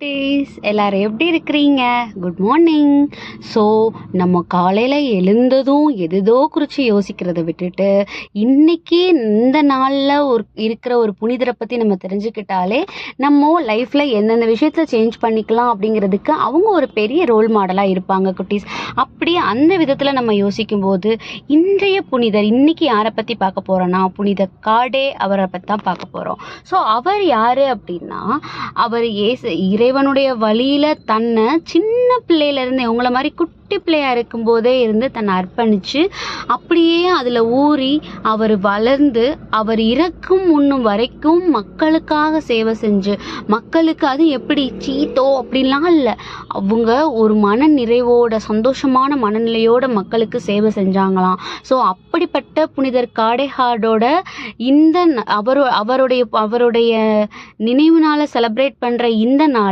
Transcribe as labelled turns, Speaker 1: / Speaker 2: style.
Speaker 1: குட்டீஸ் எல்லாரும் எப்படி இருக்கிறீங்க? Good morning. ஸோ நம்ம காலையில் எழுந்ததும் எதுதோ குறித்து யோசிக்கிறத விட்டுட்டு இன்னைக்கு இந்த நாளில் இருக்கிற ஒரு புனிதரை பற்றி நம்ம தெரிஞ்சுக்கிட்டாலே நம்ம லைஃப்பில் எந்தெந்த விஷயத்தை சேஞ்ச் பண்ணிக்கலாம் அப்படிங்கிறதுக்கு அவங்க ஒரு பெரிய ரோல் மாடலாக இருப்பாங்க குட்டீஸ். அப்படி அந்த விதத்தில் நம்ம யோசிக்கும்போது இன்றைய புனிதர் இன்னைக்கு யாரை பற்றி பார்க்க போகிறோன்னா புனித காடே அவரை பற்றி தான் பார்க்க போகிறோம். ஸோ அவர் யார் அப்படின்னா அவர் இறைவனுடைய வழியில தன்னை சின்ன பிள்ளையில இருந்து உங்களை மாதிரி குட்டி பிள்ளையா இருக்கும்போதே இருந்து தன்னை அர்ப்பணிச்சு அப்படியே அதுல ஊறி அவர் வளர்ந்து அவர் இறக்கும் முன்னும் வரைக்கும் மக்களுக்காக சேவை செஞ்சு மக்களுக்கு அது எப்படி சீத்தோ அப்படின்லாம் இல்லை, அவங்க ஒரு மன நிறைவோட சந்தோஷமான மனநிலையோட மக்களுக்கு சேவை செஞ்சாங்களாம். ஸோ அப்படிப்பட்ட புனிதர் காடேஹார்டோட இந்த அவருடைய நினைவு நாளை செலிப்ரேட் பண்ற இந்த நாள்